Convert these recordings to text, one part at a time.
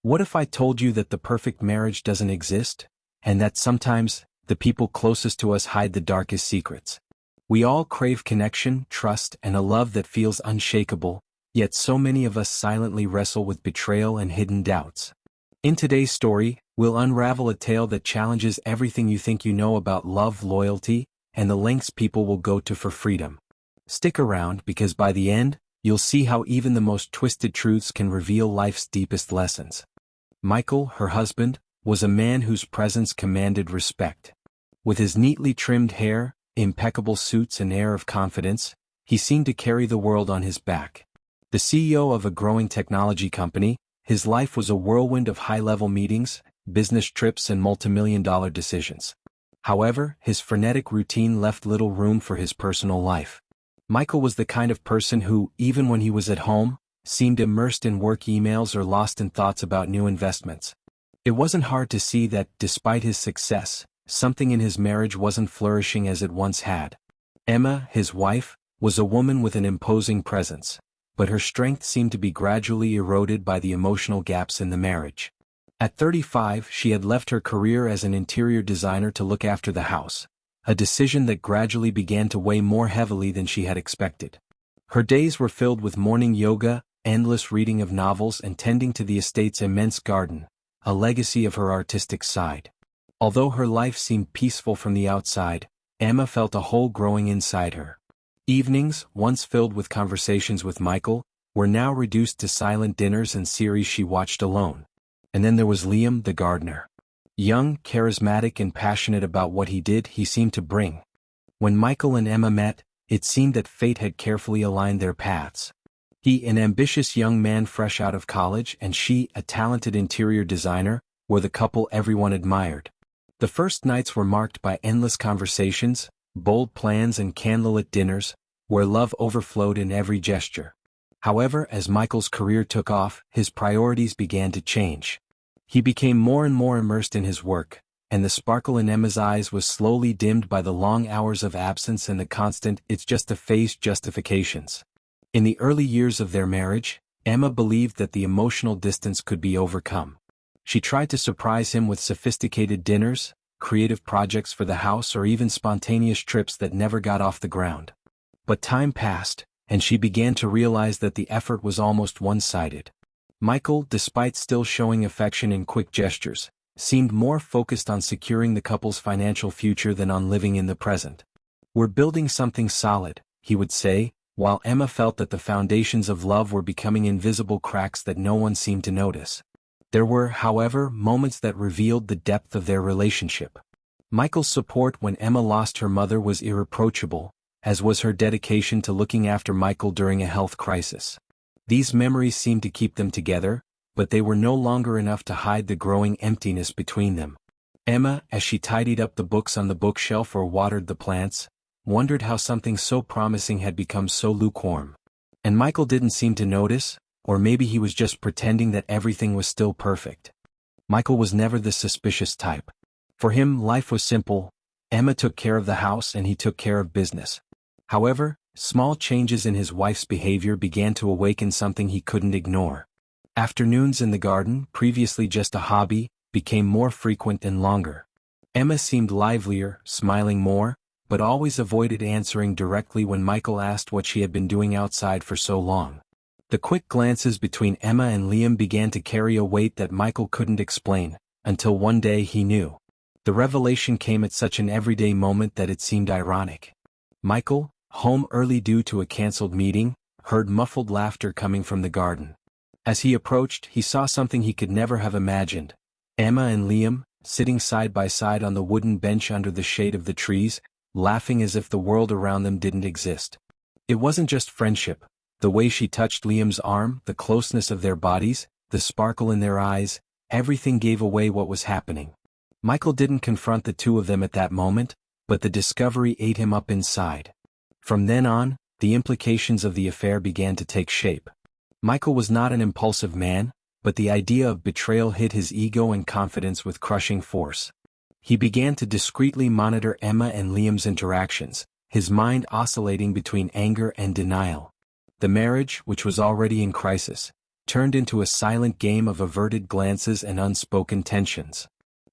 What if I told you that the perfect marriage doesn't exist, and that sometimes, the people closest to us hide the darkest secrets? We all crave connection, trust, and a love that feels unshakable, yet so many of us silently wrestle with betrayal and hidden doubts. In today's story, we'll unravel a tale that challenges everything you think you know about love, loyalty, and the lengths people will go to for freedom. Stick around because by the end, you'll see how even the most twisted truths can reveal life's deepest lessons. Michael, her husband, was a man whose presence commanded respect. With his neatly trimmed hair, impeccable suits and air of confidence, he seemed to carry the world on his back. The CEO of a growing technology company, his life was a whirlwind of high-level meetings, business trips and multimillion-dollar decisions. However, his frenetic routine left little room for his personal life. Michael was the kind of person who, even when he was at home, seemed immersed in work emails or lost in thoughts about new investments. It wasn't hard to see that, despite his success, something in his marriage wasn't flourishing as it once had. Emma, his wife, was a woman with an imposing presence, but her strength seemed to be gradually eroded by the emotional gaps in the marriage. At 35, she had left her career as an interior designer to look after the house, a decision that gradually began to weigh more heavily than she had expected. Her days were filled with morning yoga, endless reading of novels and tending to the estate's immense garden, a legacy of her artistic side. Although her life seemed peaceful from the outside, Emma felt a hole growing inside her. Evenings, once filled with conversations with Michael, were now reduced to silent dinners and series she watched alone. And then there was Liam, the gardener. Young, charismatic and passionate about what he did, he seemed to bring. When Michael and Emma met, it seemed that fate had carefully aligned their paths. He, an ambitious young man fresh out of college, and she, a talented interior designer, were the couple everyone admired. The first nights were marked by endless conversations, bold plans and candlelit dinners, where love overflowed in every gesture. However, as Michael's career took off, his priorities began to change. He became more and more immersed in his work, and the sparkle in Emma's eyes was slowly dimmed by the long hours of absence and the constant "it's just a phase" justifications. In the early years of their marriage, Emma believed that the emotional distance could be overcome. She tried to surprise him with sophisticated dinners, creative projects for the house or even spontaneous trips that never got off the ground. But time passed, and she began to realize that the effort was almost one-sided. Michael, despite still showing affection in quick gestures, seemed more focused on securing the couple's financial future than on living in the present. "We're building something solid," he would say, while Emma felt that the foundations of love were becoming invisible cracks that no one seemed to notice. There were, however, moments that revealed the depth of their relationship. Michael's support when Emma lost her mother was irreproachable, as was her dedication to looking after Michael during a health crisis. These memories seemed to keep them together, but they were no longer enough to hide the growing emptiness between them. Emma, as she tidied up the books on the bookshelf or watered the plants, wondered how something so promising had become so lukewarm. And Michael didn't seem to notice, or maybe he was just pretending that everything was still perfect. Michael was never the suspicious type. For him, life was simple. Emma took care of the house and he took care of business. However, small changes in his wife's behavior began to awaken something he couldn't ignore. Afternoons in the garden, previously just a hobby, became more frequent and longer. Emma seemed livelier, smiling more, but always avoided answering directly when Michael asked what she had been doing outside for so long. The quick glances between Emma and Liam began to carry a weight that Michael couldn't explain, until one day he knew. The revelation came at such an everyday moment that it seemed ironic. Michael, home early due to a cancelled meeting, heard muffled laughter coming from the garden. As he approached, he saw something he could never have imagined. Emma and Liam, sitting side by side on the wooden bench under the shade of the trees, laughing as if the world around them didn't exist. It wasn't just friendship. The way she touched Liam's arm, the closeness of their bodies, the sparkle in their eyes, everything gave away what was happening. Michael didn't confront the two of them at that moment, but the discovery ate him up inside. From then on, the implications of the affair began to take shape. Michael was not an impulsive man, but the idea of betrayal hit his ego and confidence with crushing force. He began to discreetly monitor Emma and Liam's interactions, his mind oscillating between anger and denial. The marriage, which was already in crisis, turned into a silent game of averted glances and unspoken tensions.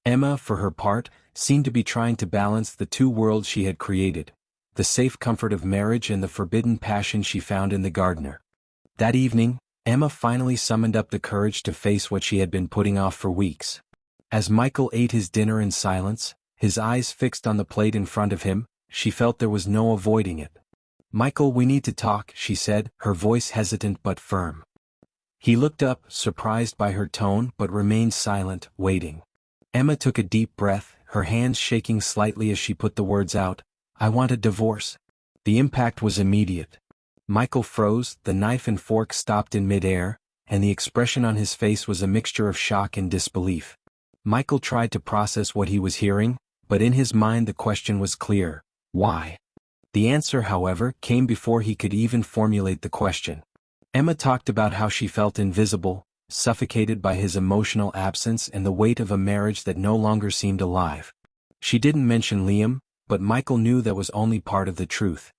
Emma, for her part, seemed to be trying to balance the two worlds she had created, the safe comfort of marriage and the forbidden passion she found in the gardener. That evening, Emma finally summoned up the courage to face what she had been putting off for weeks. As Michael ate his dinner in silence, his eyes fixed on the plate in front of him, she felt there was no avoiding it. "Michael, we need to talk," she said, her voice hesitant but firm. He looked up, surprised by her tone, but remained silent, waiting. Emma took a deep breath, her hands shaking slightly as she put the words out, "I want a divorce." The impact was immediate. Michael froze, the knife and fork stopped in midair, and the expression on his face was a mixture of shock and disbelief. Michael tried to process what he was hearing, but in his mind the question was clear: why? The answer, however, came before he could even formulate the question. Emma talked about how she felt invisible, suffocated by his emotional absence and the weight of a marriage that no longer seemed alive. She didn't mention Liam, but Michael knew that was only part of the truth.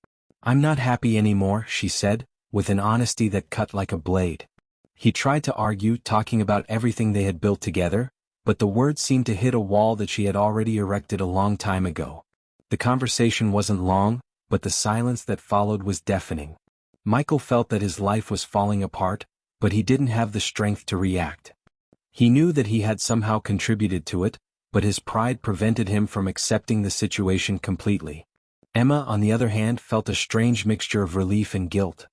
"I'm not happy anymore," she said, with an honesty that cut like a blade. He tried to argue, talking about everything they had built together, but the words seemed to hit a wall that she had already erected a long time ago. The conversation wasn't long, but the silence that followed was deafening. Michael felt that his life was falling apart, but he didn't have the strength to react. He knew that he had somehow contributed to it, but his pride prevented him from accepting the situation completely. Emma, on the other hand, felt a strange mixture of relief and guilt.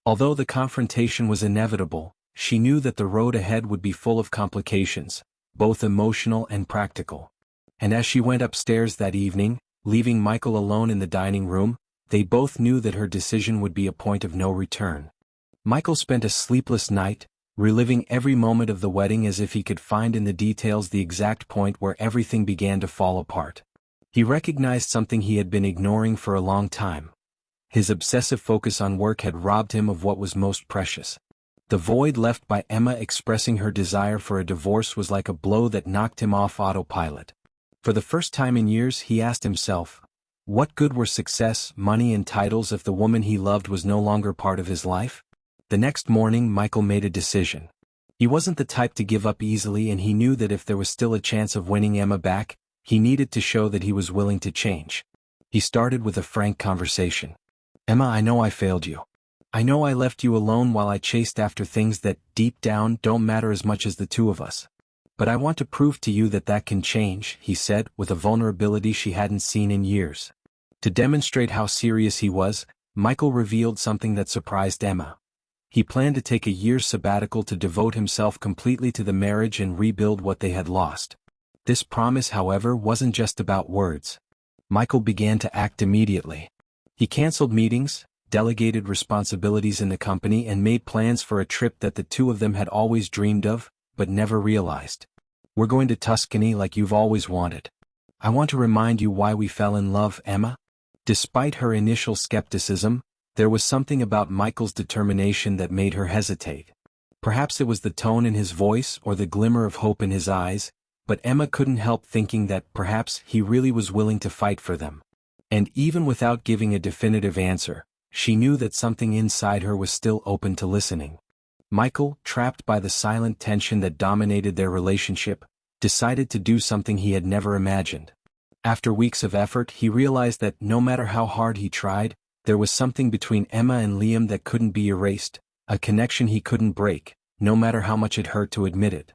Although the confrontation was inevitable, she knew that the road ahead would be full of complications, both emotional and practical. And as she went upstairs that evening, leaving Michael alone in the dining room, they both knew that her decision would be a point of no return. Michael spent a sleepless night, reliving every moment of the wedding as if he could find in the details the exact point where everything began to fall apart. He recognized something he had been ignoring for a long time. His obsessive focus on work had robbed him of what was most precious. The void left by Emma expressing her desire for a divorce was like a blow that knocked him off autopilot. For the first time in years he asked himself, what good were success, money and titles if the woman he loved was no longer part of his life? The next morning Michael made a decision. He wasn't the type to give up easily, and he knew that if there was still a chance of winning Emma back, he needed to show that he was willing to change. He started with a frank conversation. "Emma, I know I failed you. I know I left you alone while I chased after things that, deep down, don't matter as much as the two of us. But I want to prove to you that that can change," he said, with a vulnerability she hadn't seen in years. To demonstrate how serious he was, Michael revealed something that surprised Emma. He planned to take a year's sabbatical to devote himself completely to the marriage and rebuild what they had lost. This promise, however, wasn't just about words. Michael began to act immediately. He canceled meetings, delegated responsibilities in the company, and made plans for a trip that the two of them had always dreamed of, but never realized. "We're going to Tuscany like you've always wanted. I want to remind you why we fell in love, Emma." Despite her initial skepticism, there was something about Michael's determination that made her hesitate. Perhaps it was the tone in his voice or the glimmer of hope in his eyes, but Emma couldn't help thinking that perhaps he really was willing to fight for them. And even without giving a definitive answer, she knew that something inside her was still open to listening. Michael, trapped by the silent tension that dominated their relationship, decided to do something he had never imagined. After weeks of effort, he realized that no matter how hard he tried, there was something between Emma and Liam that couldn't be erased, a connection he couldn't break, no matter how much it hurt to admit it.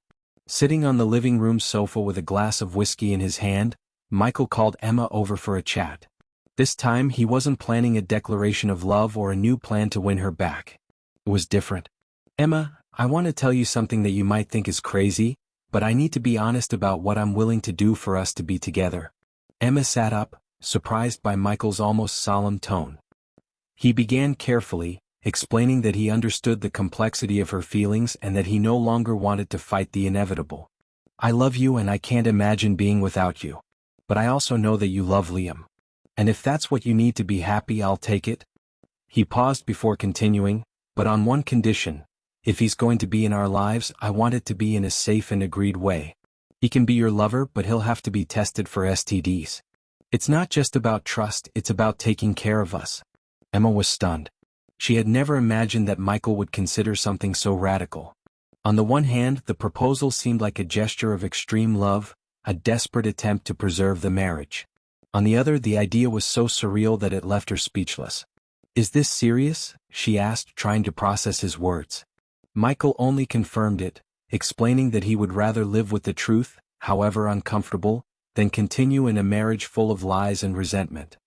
Sitting on the living room sofa with a glass of whiskey in his hand, Michael called Emma over for a chat. This time he wasn't planning a declaration of love or a new plan to win her back. It was different. "Emma, I want to tell you something that you might think is crazy, but I need to be honest about what I'm willing to do for us to be together." Emma sat up, surprised by Michael's almost solemn tone. He began carefully, explaining that he understood the complexity of her feelings and that he no longer wanted to fight the inevitable. "I love you and I can't imagine being without you. But I also know that you love Liam. And if that's what you need to be happy, I'll take it." He paused before continuing, "But on one condition. If he's going to be in our lives, I want it to be in a safe and agreed way. He can be your lover, but he'll have to be tested for STDs. It's not just about trust, it's about taking care of us." Emma was stunned. She had never imagined that Michael would consider something so radical. On the one hand, the proposal seemed like a gesture of extreme love, a desperate attempt to preserve the marriage. On the other, the idea was so surreal that it left her speechless. "Is this serious?" she asked, trying to process his words. Michael only confirmed it, explaining that he would rather live with the truth, however uncomfortable, than continue in a marriage full of lies and resentment.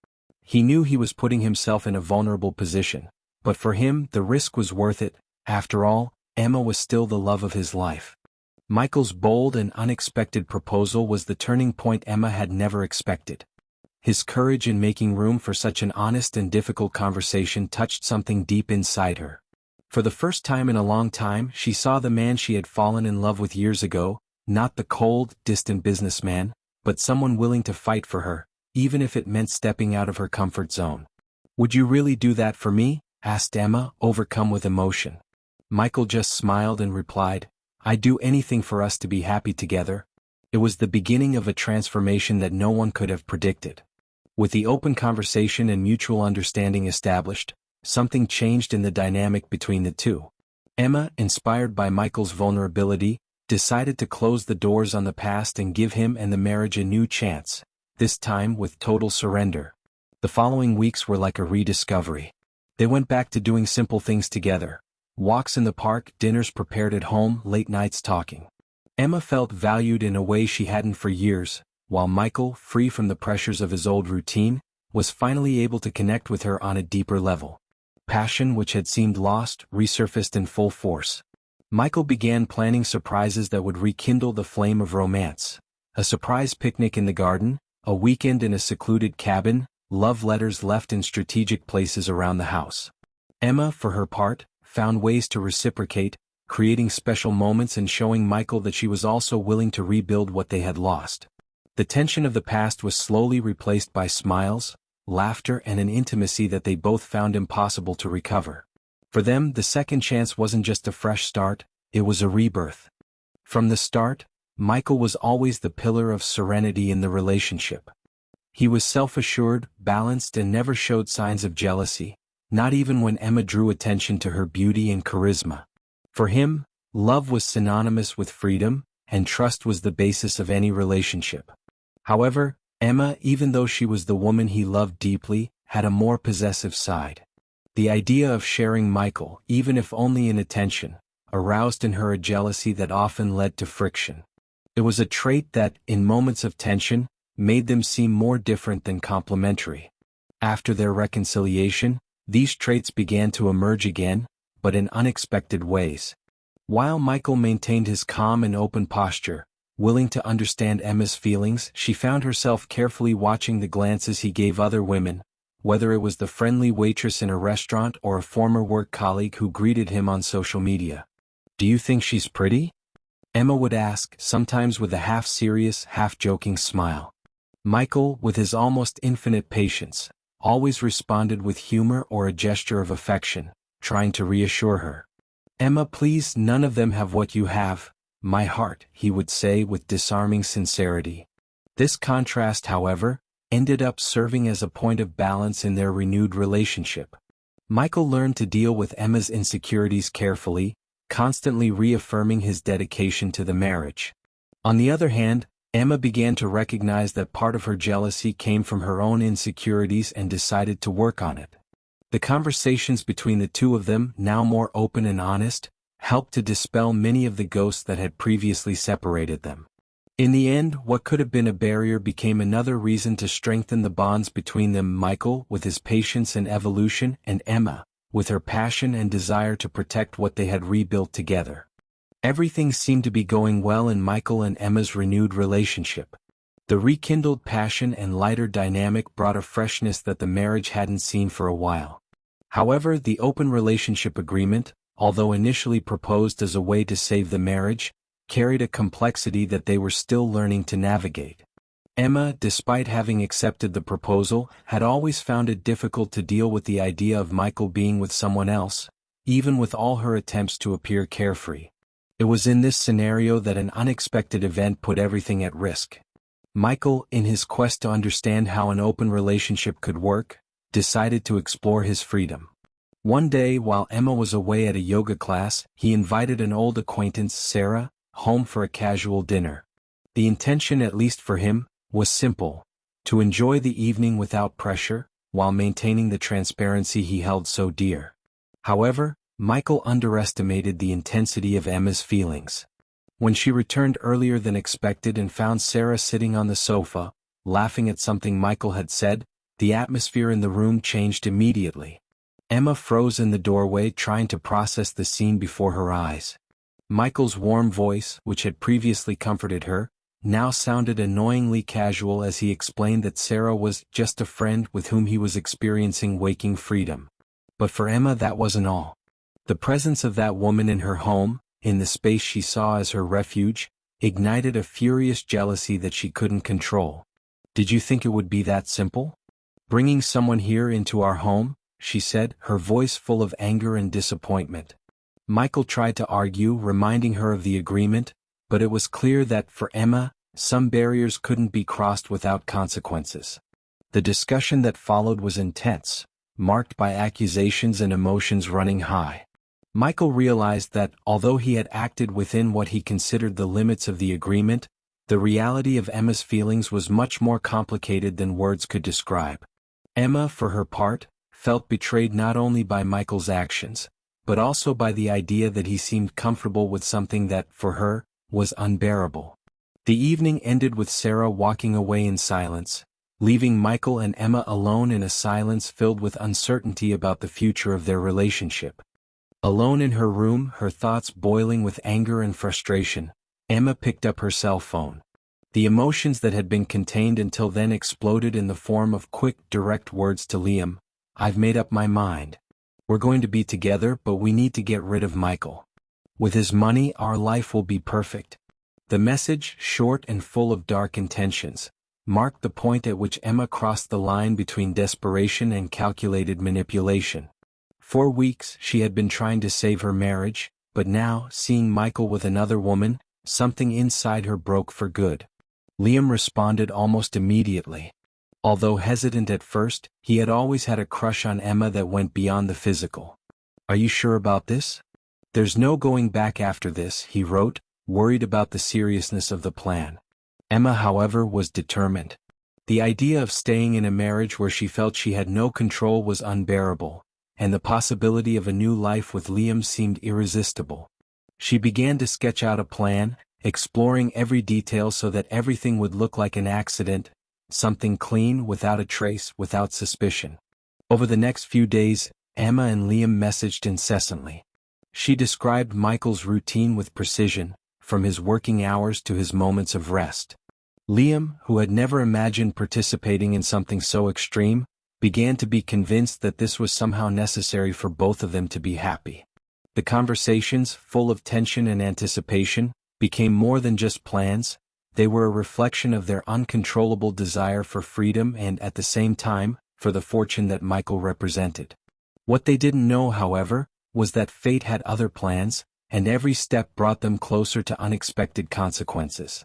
He knew he was putting himself in a vulnerable position, but for him the risk was worth it. After all, Emma was still the love of his life. Michael's bold and unexpected proposal was the turning point Emma had never expected. His courage in making room for such an honest and difficult conversation touched something deep inside her. For the first time in a long time, she saw the man she had fallen in love with years ago, not the cold, distant businessman, but someone willing to fight for her, even if it meant stepping out of her comfort zone. "Would you really do that for me?" asked Emma, overcome with emotion. Michael just smiled and replied, "I'd do anything for us to be happy together." It was the beginning of a transformation that no one could have predicted. With the open conversation and mutual understanding established, something changed in the dynamic between the two. Emma, inspired by Michael's vulnerability, decided to close the doors on the past and give him and the marriage a new chance, this time with total surrender. The following weeks were like a rediscovery. They went back to doing simple things together. Walks in the park, dinners prepared at home, late nights talking. Emma felt valued in a way she hadn't for years, while Michael, free from the pressures of his old routine, was finally able to connect with her on a deeper level. Passion, which had seemed lost, resurfaced in full force. Michael began planning surprises that would rekindle the flame of romance. A surprise picnic in the garden, a weekend in a secluded cabin, love letters left in strategic places around the house. Emma, for her part, found ways to reciprocate, creating special moments and showing Michael that she was also willing to rebuild what they had lost. The tension of the past was slowly replaced by smiles, laughter, and an intimacy that they both found impossible to recover. For them, the second chance wasn't just a fresh start, it was a rebirth. From the start, Michael was always the pillar of serenity in the relationship. He was self-assured, balanced, and never showed signs of jealousy, not even when Emma drew attention to her beauty and charisma. For him, love was synonymous with freedom, and trust was the basis of any relationship. However, Emma, even though she was the woman he loved deeply, had a more possessive side. The idea of sharing Michael, even if only in attention, aroused in her a jealousy that often led to friction. It was a trait that, in moments of tension, made them seem more different than complementary. After their reconciliation, these traits began to emerge again, but in unexpected ways. While Michael maintained his calm and open posture, willing to understand Emma's feelings, she found herself carefully watching the glances he gave other women, whether it was the friendly waitress in a restaurant or a former work colleague who greeted him on social media. "Do you think she's pretty?" Emma would ask, sometimes with a half-serious, half-joking smile. Michael, with his almost infinite patience, always responded with humor or a gesture of affection, trying to reassure her. "Emma, please, none of them have what you have, my heart," he would say with disarming sincerity. This contrast, however, ended up serving as a point of balance in their renewed relationship. Michael learned to deal with Emma's insecurities carefully, constantly reaffirming his dedication to the marriage. On the other hand, Emma began to recognize that part of her jealousy came from her own insecurities and decided to work on it. The conversations between the two of them, now more open and honest, helped to dispel many of the ghosts that had previously separated them. In the end, what could have been a barrier became another reason to strengthen the bonds between them. Michael, with his patience and evolution, and Emma, with her passion and desire to protect what they had rebuilt together. Everything seemed to be going well in Michael and Emma's renewed relationship. The rekindled passion and lighter dynamic brought a freshness that the marriage hadn't seen for a while. However, the open relationship agreement, although initially proposed as a way to save the marriage, carried a complexity that they were still learning to navigate. Emma, despite having accepted the proposal, had always found it difficult to deal with the idea of Michael being with someone else, even with all her attempts to appear carefree. It was in this scenario that an unexpected event put everything at risk. Michael, in his quest to understand how an open relationship could work, decided to explore his freedom. One day while Emma was away at a yoga class, he invited an old acquaintance, Sarah, home for a casual dinner. The intention, at least for him, was simple: to enjoy the evening without pressure, while maintaining the transparency he held so dear. However, Michael underestimated the intensity of Emma's feelings. When she returned earlier than expected and found Sarah sitting on the sofa, laughing at something Michael had said, the atmosphere in the room changed immediately. Emma froze in the doorway, trying to process the scene before her eyes. Michael's warm voice, which had previously comforted her, now sounded annoyingly casual as he explained that Sarah was just a friend with whom he was experiencing waking freedom. But for Emma, that wasn't all. The presence of that woman in her home, in the space she saw as her refuge, ignited a furious jealousy that she couldn't control. "Did you think it would be that simple? Bringing someone here into our home?" she said, her voice full of anger and disappointment. Michael tried to argue, reminding her of the agreement, but it was clear that, for Emma, some barriers couldn't be crossed without consequences. The discussion that followed was intense, marked by accusations and emotions running high. Michael realized that, although he had acted within what he considered the limits of the agreement, the reality of Emma's feelings was much more complicated than words could describe. Emma, for her part, felt betrayed not only by Michael's actions, but also by the idea that he seemed comfortable with something that, for her, was unbearable. The evening ended with Sarah walking away in silence, leaving Michael and Emma alone in a silence filled with uncertainty about the future of their relationship. Alone in her room, her thoughts boiling with anger and frustration, Emma picked up her cell phone. The emotions that had been contained until then exploded in the form of quick, direct words to Liam. "I've made up my mind. We're going to be together, but we need to get rid of Michael. With his money, our life will be perfect." The message, short and full of dark intentions, marked the point at which Emma crossed the line between desperation and calculated manipulation. For weeks, she had been trying to save her marriage, but now, seeing Michael with another woman, something inside her broke for good. Liam responded almost immediately. Although hesitant at first, he had always had a crush on Emma that went beyond the physical. "Are you sure about this? There's no going back after this," he wrote, worried about the seriousness of the plan. Emma, however, was determined. The idea of staying in a marriage where she felt she had no control was unbearable, and the possibility of a new life with Liam seemed irresistible. She began to sketch out a plan, exploring every detail so that everything would look like an accident, something clean, without a trace, without suspicion. Over the next few days, Emma and Liam messaged incessantly. She described Michael's routine with precision, from his working hours to his moments of rest. Liam, who had never imagined participating in something so extreme, began to be convinced that this was somehow necessary for both of them to be happy. The conversations, full of tension and anticipation, became more than just plans. They were a reflection of their uncontrollable desire for freedom and, at the same time, for the fortune that Michael represented. What they didn't know, however, was that fate had other plans, and every step brought them closer to unexpected consequences.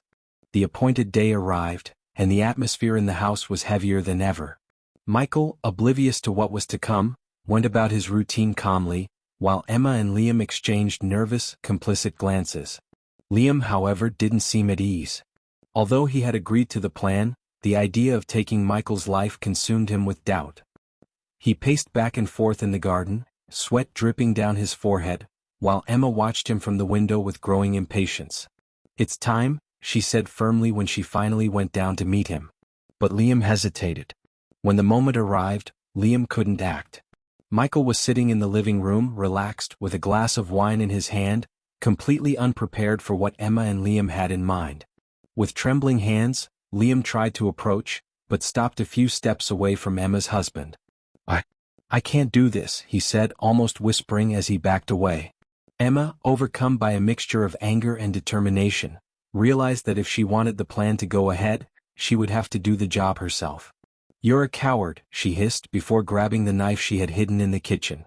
The appointed day arrived, and the atmosphere in the house was heavier than ever. Michael, oblivious to what was to come, went about his routine calmly, while Emma and Liam exchanged nervous, complicit glances. Liam, however, didn't seem at ease. Although he had agreed to the plan, the idea of taking Michael's life consumed him with doubt. He paced back and forth in the garden, sweat dripping down his forehead, while Emma watched him from the window with growing impatience. "It's time," she said firmly when she finally went down to meet him. But Liam hesitated. When the moment arrived, Liam couldn't act. Michael was sitting in the living room, relaxed, with a glass of wine in his hand, completely unprepared for what Emma and Liam had in mind. With trembling hands, Liam tried to approach, but stopped a few steps away from Emma's husband. I can't do this," he said, almost whispering as he backed away. Emma, overcome by a mixture of anger and determination, realized that if she wanted the plan to go ahead, she would have to do the job herself. "You're a coward," she hissed before grabbing the knife she had hidden in the kitchen.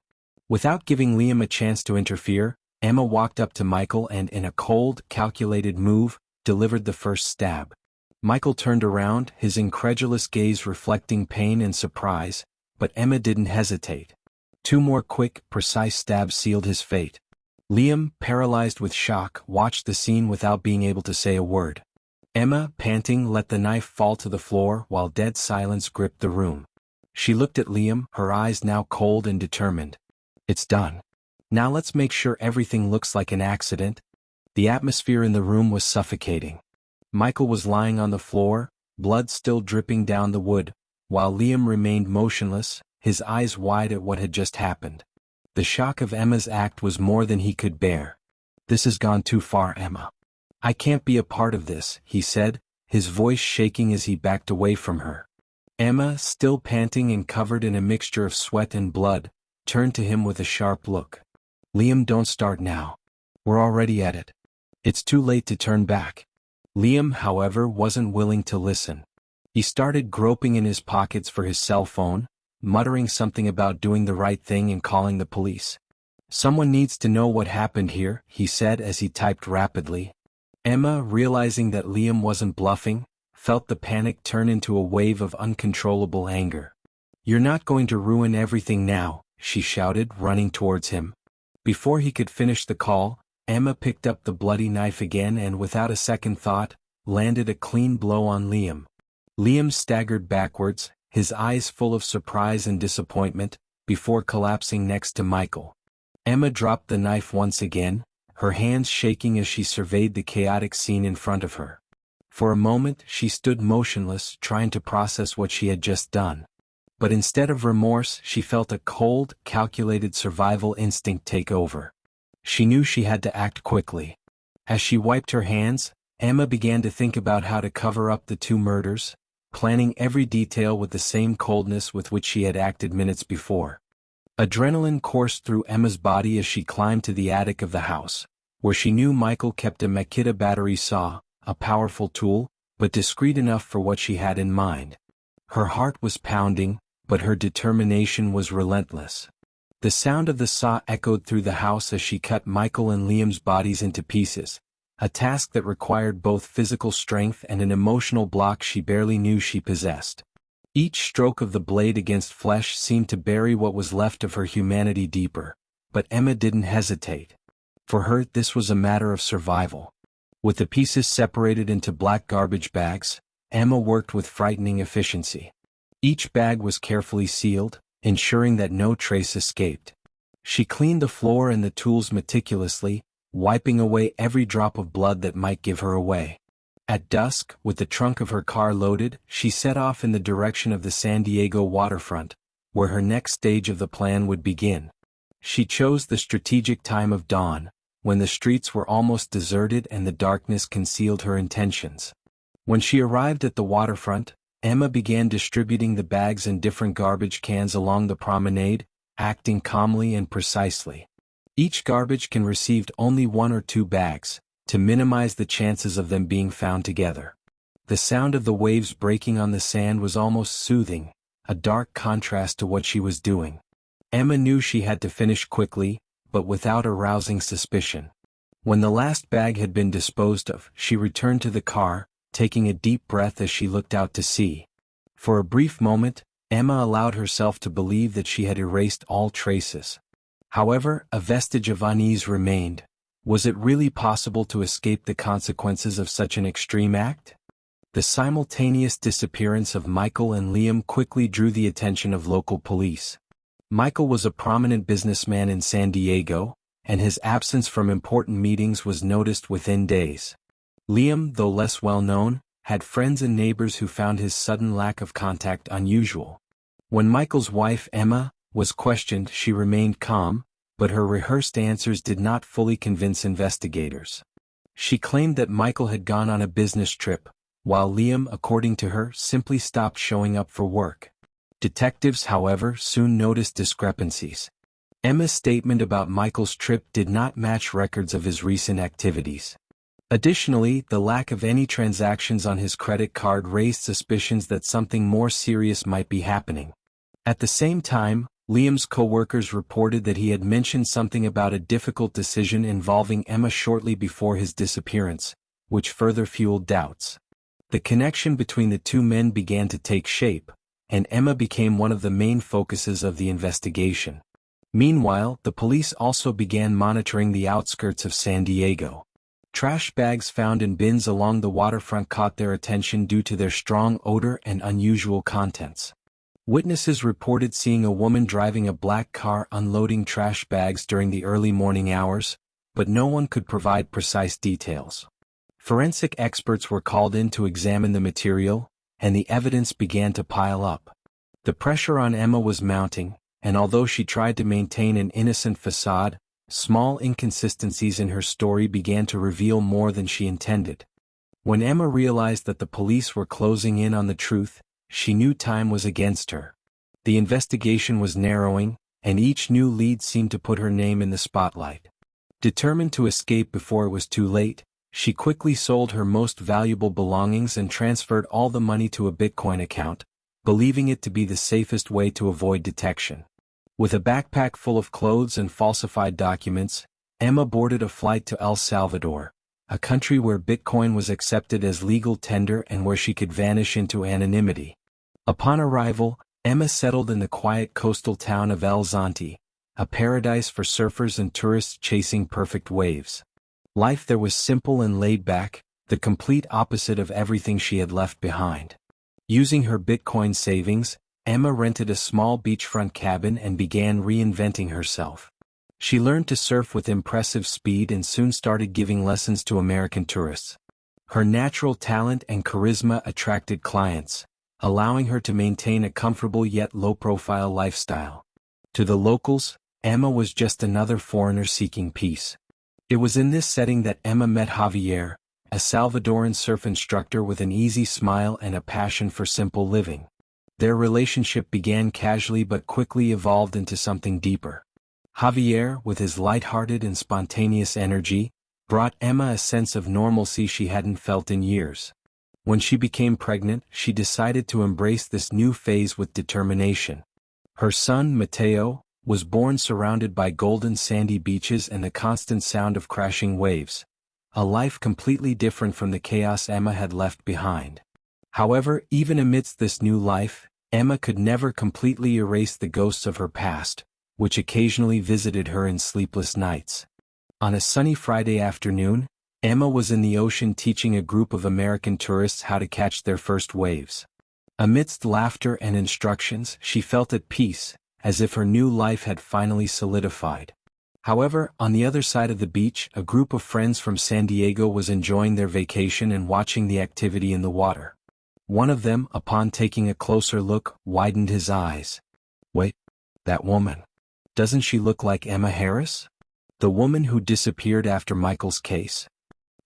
Without giving Liam a chance to interfere, Emma walked up to Michael and, in a cold, calculated move, delivered the first stab. Michael turned around, his incredulous gaze reflecting pain and surprise, but Emma didn't hesitate. 2 more quick, precise stabs sealed his fate. Liam, paralyzed with shock, watched the scene without being able to say a word. Emma, panting, let the knife fall to the floor while dead silence gripped the room. She looked at Liam, her eyes now cold and determined. It's done. Now let's make sure everything looks like an accident. The atmosphere in the room was suffocating. Michael was lying on the floor, blood still dripping down the wood, while Liam remained motionless, his eyes wide at what had just happened. The shock of Emma's act was more than he could bear. This has gone too far, Emma. I can't be a part of this, he said, his voice shaking as he backed away from her. Emma, still panting and covered in a mixture of sweat and blood, turned to him with a sharp look. Liam, don't start now. We're already at it. It's too late to turn back. Liam, however, wasn't willing to listen. He started groping in his pockets for his cell phone, muttering something about doing the right thing and calling the police. Someone needs to know what happened here, he said as he typed rapidly. Emma, realizing that Liam wasn't bluffing, felt the panic turn into a wave of uncontrollable anger. You're not going to ruin everything now, she shouted, running towards him. Before he could finish the call, Emma picked up the bloody knife again and without a second thought, landed a clean blow on Liam. Liam staggered backwards, his eyes full of surprise and disappointment, before collapsing next to Michael. Emma dropped the knife once again, her hands shaking as she surveyed the chaotic scene in front of her. For a moment she stood motionless, trying to process what she had just done. But instead of remorse, she felt a cold, calculated survival instinct take over. She knew she had to act quickly. As she wiped her hands, Emma began to think about how to cover up the 2 murders, planning every detail with the same coldness with which she had acted minutes before. Adrenaline coursed through Emma's body as she climbed to the attic of the house, where she knew Michael kept a Makita battery saw, a powerful tool, but discreet enough for what she had in mind. Her heart was pounding, but her determination was relentless. The sound of the saw echoed through the house as she cut Michael and Liam's bodies into pieces, a task that required both physical strength and an emotional block she barely knew she possessed. Each stroke of the blade against flesh seemed to bury what was left of her humanity deeper, but Emma didn't hesitate. For her, this was a matter of survival. With the pieces separated into black garbage bags, Emma worked with frightening efficiency. Each bag was carefully sealed, ensuring that no trace escaped. She cleaned the floor and the tools meticulously, wiping away every drop of blood that might give her away. At dusk, with the trunk of her car loaded, she set off in the direction of the San Diego waterfront, where her next stage of the plan would begin. She chose the strategic time of dawn, when the streets were almost deserted and the darkness concealed her intentions. When she arrived at the waterfront, Emma began distributing the bags in different garbage cans along the promenade, acting calmly and precisely. Each garbage can received only 1 or 2 bags, to minimize the chances of them being found together. The sound of the waves breaking on the sand was almost soothing, a dark contrast to what she was doing. Emma knew she had to finish quickly, but without arousing suspicion. When the last bag had been disposed of, she returned to the car, taking a deep breath as she looked out to sea. For a brief moment, Emma allowed herself to believe that she had erased all traces. However, a vestige of unease remained. Was it really possible to escape the consequences of such an extreme act? The simultaneous disappearance of Michael and Liam quickly drew the attention of local police. Michael was a prominent businessman in San Diego, and his absence from important meetings was noticed within days. Liam, though less well known, had friends and neighbors who found his sudden lack of contact unusual. When Michael's wife, Emma, was questioned, she remained calm, but her rehearsed answers did not fully convince investigators. She claimed that Michael had gone on a business trip, while Liam, according to her, simply stopped showing up for work. Detectives, however, soon noticed discrepancies. Emma's statement about Michael's trip did not match records of his recent activities. Additionally, the lack of any transactions on his credit card raised suspicions that something more serious might be happening. At the same time, Liam's co-workers reported that he had mentioned something about a difficult decision involving Emma shortly before his disappearance, which further fueled doubts. The connection between the 2 men began to take shape, and Emma became one of the main focuses of the investigation. Meanwhile, the police also began monitoring the outskirts of San Diego. Trash bags found in bins along the waterfront caught their attention due to their strong odor and unusual contents. Witnesses reported seeing a woman driving a black car unloading trash bags during the early morning hours, but no one could provide precise details. Forensic experts were called in to examine the material, and the evidence began to pile up. The pressure on Emma was mounting, and although she tried to maintain an innocent facade, small inconsistencies in her story began to reveal more than she intended. When Emma realized that the police were closing in on the truth, she knew time was against her. The investigation was narrowing, and each new lead seemed to put her name in the spotlight. Determined to escape before it was too late, she quickly sold her most valuable belongings and transferred all the money to a Bitcoin account, believing it to be the safest way to avoid detection. With a backpack full of clothes and falsified documents, Emma boarded a flight to El Salvador, a country where Bitcoin was accepted as legal tender and where she could vanish into anonymity. Upon arrival, Emma settled in the quiet coastal town of El Zonte, a paradise for surfers and tourists chasing perfect waves. Life there was simple and laid back, the complete opposite of everything she had left behind. Using her Bitcoin savings, Emma rented a small beachfront cabin and began reinventing herself. She learned to surf with impressive speed and soon started giving lessons to American tourists. Her natural talent and charisma attracted clients, allowing her to maintain a comfortable yet low-profile lifestyle. To the locals, Emma was just another foreigner seeking peace. It was in this setting that Emma met Javier, a Salvadoran surf instructor with an easy smile and a passion for simple living. Their relationship began casually but quickly evolved into something deeper. Javier, with his light-hearted and spontaneous energy, brought Emma a sense of normalcy she hadn't felt in years. When she became pregnant, she decided to embrace this new phase with determination. Her son, Mateo, was born surrounded by golden sandy beaches and the constant sound of crashing waves, a life completely different from the chaos Emma had left behind. However, even amidst this new life, Emma could never completely erase the ghosts of her past, which occasionally visited her in sleepless nights. On a sunny Friday afternoon, Emma was in the ocean teaching a group of American tourists how to catch their first waves. Amidst laughter and instructions, she felt at peace, as if her new life had finally solidified. However, on the other side of the beach, a group of friends from San Diego was enjoying their vacation and watching the activity in the water. One of them, upon taking a closer look, widened his eyes. "Wait, that woman. Doesn't she look like Emma Harris? The woman who disappeared after Michael's case."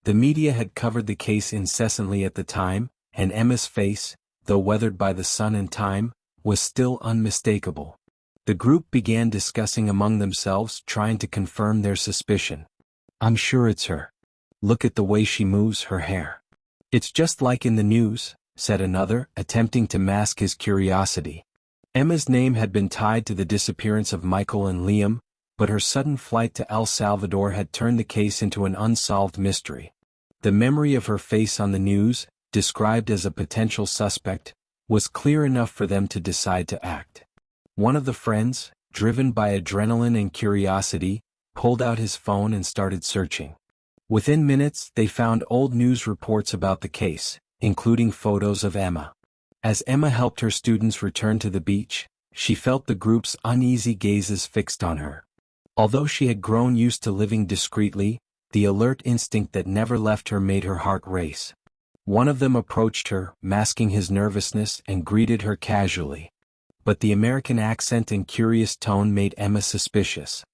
The media had covered the case incessantly at the time, and Emma's face, though weathered by the sun and time, was still unmistakable. The group began discussing among themselves, trying to confirm their suspicion. "I'm sure it's her. Look at the way she moves her hair. It's just like in the news," said another, attempting to mask his curiosity. Emma's name had been tied to the disappearance of Michael and Liam, but her sudden flight to El Salvador had turned the case into an unsolved mystery. The memory of her face on the news, described as a potential suspect, was clear enough for them to decide to act. One of the friends, driven by adrenaline and curiosity, pulled out his phone and started searching. Within minutes, they found old news reports about the case, including photos of Emma. As Emma helped her students return to the beach, she felt the group's uneasy gazes fixed on her. Although she had grown used to living discreetly, the alert instinct that never left her made her heart race. One of them approached her, masking his nervousness, and greeted her casually. But the American accent and curious tone made Emma suspicious.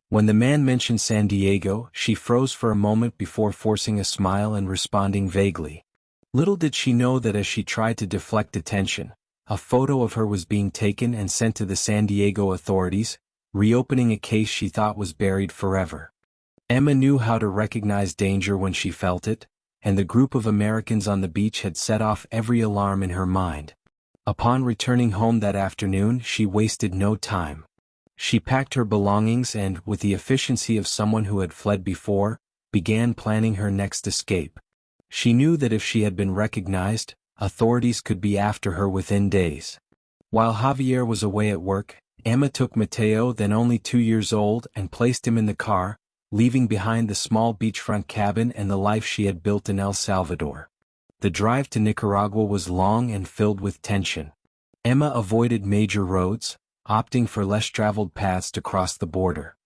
When the man mentioned San Diego, she froze for a moment before forcing a smile and responding vaguely. Little did she know that as she tried to deflect attention, a photo of her was being taken and sent to the San Diego authorities, reopening a case she thought was buried forever. Emma knew how to recognize danger when she felt it, and the group of Americans on the beach had set off every alarm in her mind. Upon returning home that afternoon, she wasted no time. She packed her belongings and, with the efficiency of someone who had fled before, began planning her next escape. She knew that if she had been recognized, authorities could be after her within days. While Javier was away at work, Emma took Mateo, then only 2 years old, and placed him in the car, leaving behind the small beachfront cabin and the life she had built in El Salvador. The drive to Nicaragua was long and filled with tension. Emma avoided major roads, opting for less traveled paths to cross the border.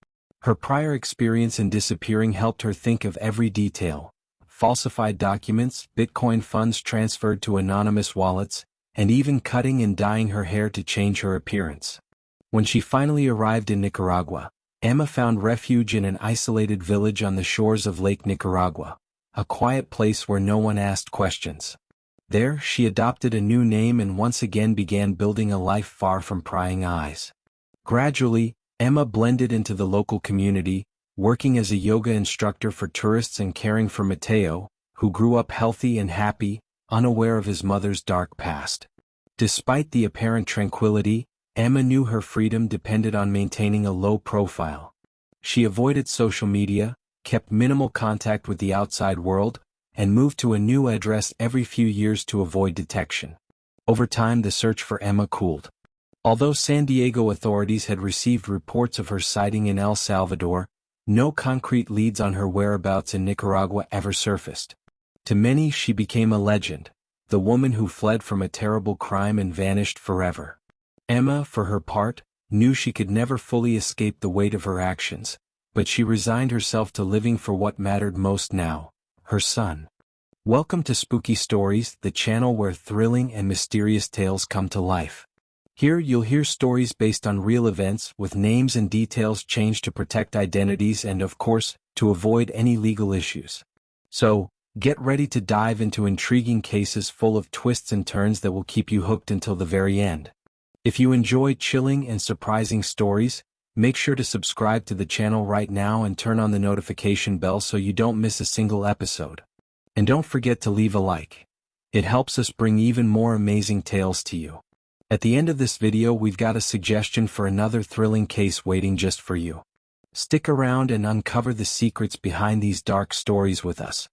Her prior experience in disappearing helped her think of every detail: falsified documents, Bitcoin funds transferred to anonymous wallets, and even cutting and dyeing her hair to change her appearance. When she finally arrived in Nicaragua, Emma found refuge in an isolated village on the shores of Lake Nicaragua, a quiet place where no one asked questions. There, she adopted a new name and once again began building a life far from prying eyes. Gradually, Emma blended into the local community, working as a yoga instructor for tourists and caring for Mateo, who grew up healthy and happy, unaware of his mother's dark past. Despite the apparent tranquility, Emma knew her freedom depended on maintaining a low profile. She avoided social media, kept minimal contact with the outside world, and moved to a new address every few years to avoid detection. Over time, the search for Emma cooled. Although San Diego authorities had received reports of her sighting in El Salvador, no concrete leads on her whereabouts in Nicaragua ever surfaced. To many, she became a legend, the woman who fled from a terrible crime and vanished forever. Emma, for her part, knew she could never fully escape the weight of her actions, but she resigned herself to living for what mattered most now: her son. Welcome to Spooky Stories, the channel where thrilling and mysterious tales come to life. Here you'll hear stories based on real events, with names and details changed to protect identities and, of course, to avoid any legal issues. So, get ready to dive into intriguing cases full of twists and turns that will keep you hooked until the very end. If you enjoy chilling and surprising stories, make sure to subscribe to the channel right now and turn on the notification bell so you don't miss a single episode. And don't forget to leave a like. It helps us bring even more amazing tales to you. At the end of this video, we've got a suggestion for another thrilling case waiting just for you. Stick around and uncover the secrets behind these dark stories with us.